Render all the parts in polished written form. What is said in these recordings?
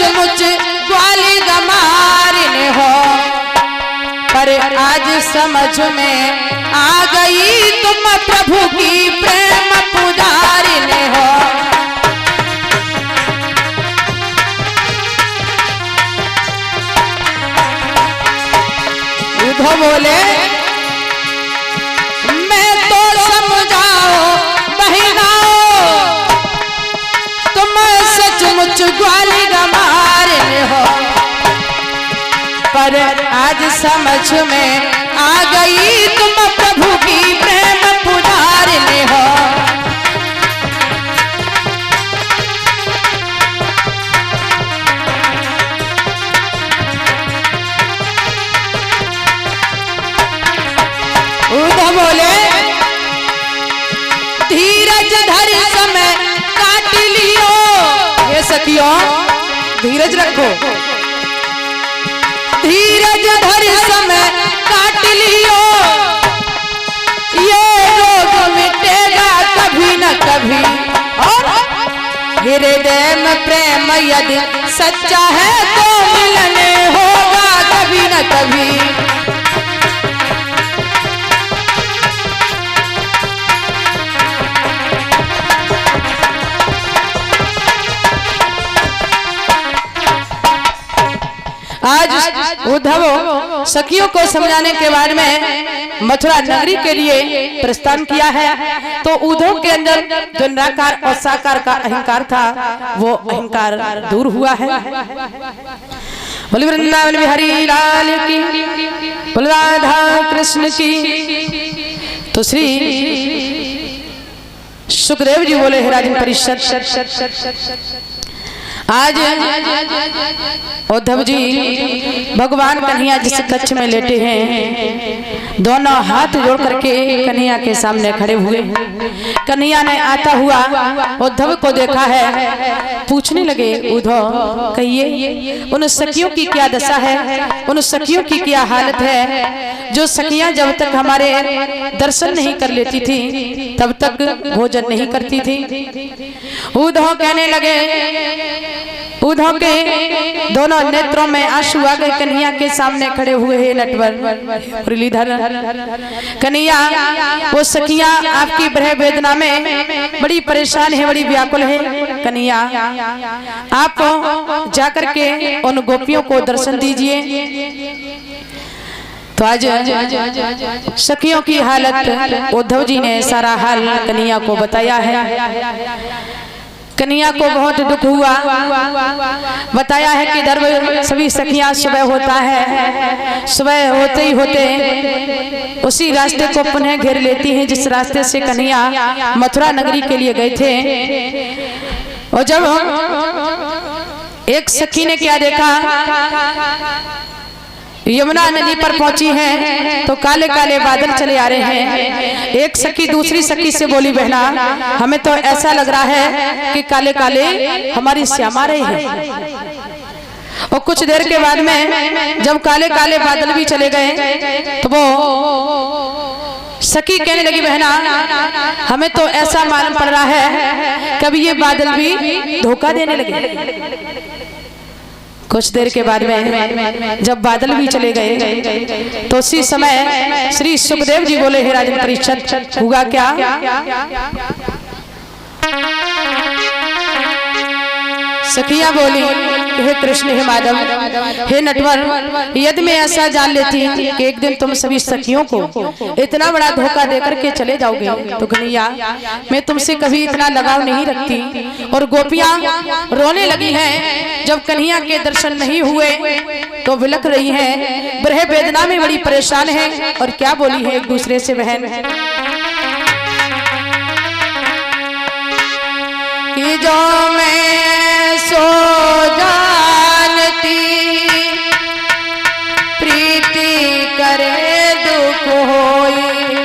सचमुच ग्वाली गमारिन हो, पर आज समझ में आ गई तुम प्रभु की प्रेम पुजारिन हो। उद्धव बोले मैं तो समझाओ बहिनाओ, तुम सचमुच ग्वाली गमारिन हो, पर आज समझ में आ गई तुम प्रभु की प्रेम पुजारिन हो। उद्धव बोले धीरज धर समय काट लियो, ये सखियों धीरज रखो, धीरज धर समय काट लियो, ये रोग मिटेगा कभी न कभी, और हृदय में प्रेम यदि सच्चा है तो मिलने होगा कभी न कभी। आज उद्धव सखियों को समझाने के बाद में मथुरा नगरी के लिए प्रस्थान किया है। तो उद्धव के अंदर जो निराकार और साकार का अहंकार था वो अहंकार दूर हुआ है। बोले वृंदावन बिहारी लाल की, बोले राधा कृष्ण की। तो श्री सुखदेव जी बोले हे राजन परिषद, आज उद्धव जी भगवान कन्हैया जिस कक्ष में लेटे हैं, दोनों हाथ जोड़ करके कन्हैया के सामने खड़े हुए। कन्हैया ने आता हुआ उद्धव को देखा है, पूछने लगे उद्धव कहिए उन सखियों की क्या दशा है, उन सखियों की क्या हालत है, जो सखियां जब तक हमारे दर्शन नहीं कर लेती थी तब तक भोजन नहीं करती थी। उद्धव कहने लगे, उद्धव के दोनों नेत्रों में आंसू आ गए। कन्हैया के सामने खड़े हुए हैं नटवर मुरलीधर। कन्हैया वो सखियां आपकी ब्रह वेदना में बड़ी परेशान है, बड़ी व्याकुल है। कन्हैया आप जाकर के उन गोपियों को दर्शन दीजिए। तो आज सखियों की हालत उद्धव जी ने सारा हाल कन्हैया को बताया है। कन्हैया को बहुत दुख हुआ, बताया है कि दर सभी सखियां सुबह होता है, सुबह होते ही होते उसी रास्ते को पुनः घेर लेती हैं जिस रास्ते से कन्हैया मथुरा नगरी के लिए गए थे। और जब एक सखी ने क्या देखा, यमुना नदी पर पहुंची हैं तो काले काले बादल चले आ रहे हैं। एक सखी दूसरी सखी से बोली, बहना हमें तो ऐसा लग रहा है कि काले काले हमारी श्यामा रही है। और कुछ देर के बाद में जब काले काले बादल भी चले गए तो वो सखी कहने लगी, बहना हमें तो ऐसा मालूम पड़ रहा है कभी ये बादल भी धोखा देने लगे। कुछ देर के बाद में जब बादल भी चले गए तो उसी समय श्री सुखदेव जी बोले, हे राजन परीक्षित हुआ क्या? सखियां बोली, हे कृष्ण, हे माधव, हे नटवर, यदि मैं ऐसा जान लेती कि एक दिन तुम सभी सखियों को इतना बड़ा धोखा देकर के चले जाओगे तो कन्हैया मैं तुमसे कभी इतना लगाव नहीं रखती। और गोपियां रोने लगी हैं, जब कन्हैया के दर्शन नहीं हुए तो विलख रही हैं, ब्रह वेदना में बड़ी परेशान है। और क्या बोली है एक दूसरे से बहन कि जो मैं सो जानती प्रीति करे दुख होई,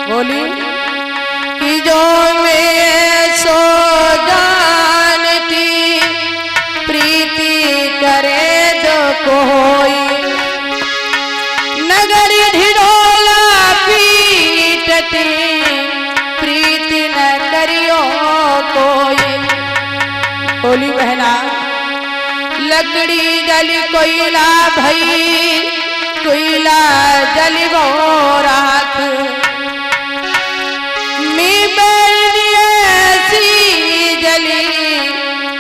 बोली कि जो मैं सो जानती प्रीति करे दुख होई, नगर ढिढोला पीटती प्रीति न करियो कोई। बोली बहना लकड़ी जली कोयला भई कोयला जली वो राख मी बैरी ऐसी जली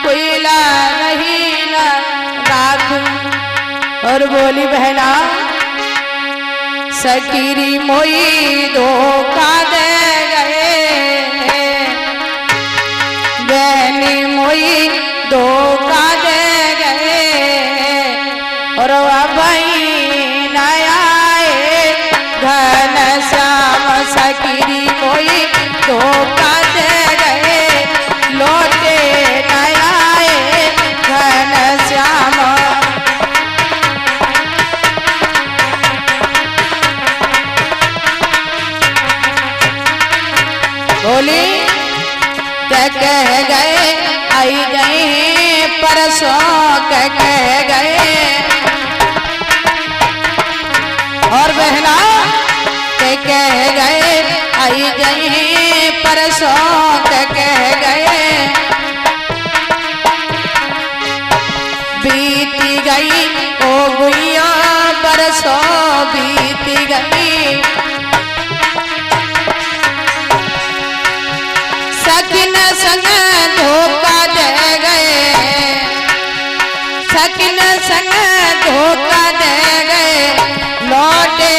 कोयला नहीं ना राख। और बोली बहना सकीरी मोई धोखा दे गए बहनी मोई धोखा दे गए और भाई नयाए घन श्याम सकीरी मोई धोखा दे गए लौटे नयाए घन श्याम। बोली कह गए आई गए परसों कह गए। और बहना कह गए आई गए परसों कह गए। बीती गई ओ गुइया परसों बीती गई सकिन संग धोखा दे गए सकिन संग धोखा दे गए लौटे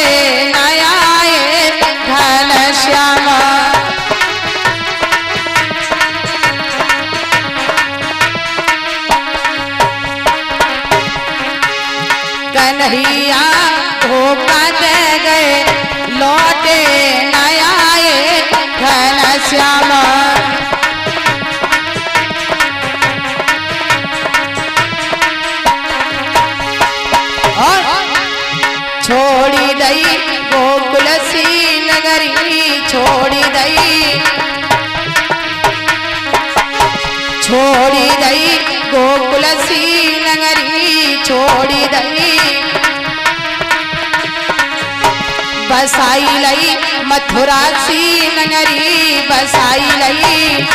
नयाए घन श्याम। कन्हैया धोखा दे गए लौटे नयाए घन श्याम। छोड़ी दई गोकुल सी नगरी छोड़ी दई छोड़ी दई गोकुल सी नगरी छोड़ी दई बसाई लई मथुरा सी नगरी बसाई लई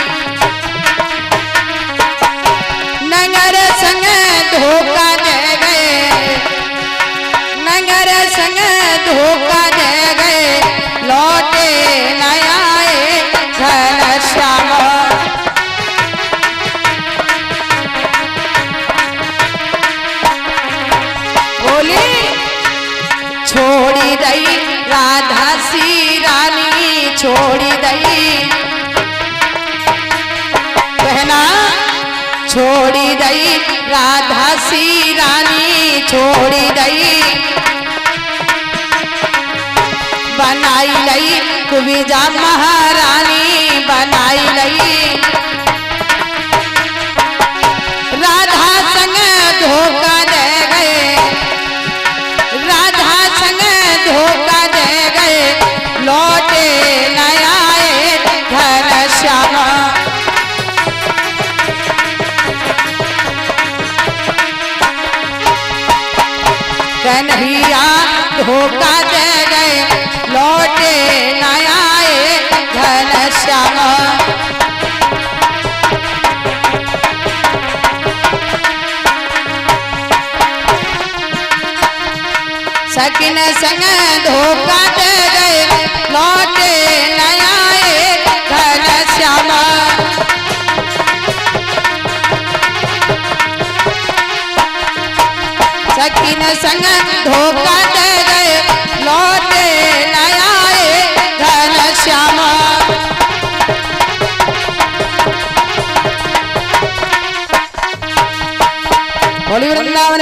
नगर संग धोखा दे गए नगर संग धोखा दे गए लौटे नयाए घन श्याम। बोली छोड़ी दई राधा सी रानी छोड़ी दई बहना छोड़ी दई राधा सी रानी छोड़ी दई बनाई लई कुबिजा महारानी बनाई लई राधा संग धोखा दे गए राधा संग धोखा दे गए लौटे नयाए घन श्याम। कन्हैया धोखा दे गए लौटे नयाए घन श्याम। सकिन संग धोखा दे गए लौटे नयाए घन श्याम। सकिन संग धोखा दे गए लौटे नयाए घन श्याम। बोली वृंदावन।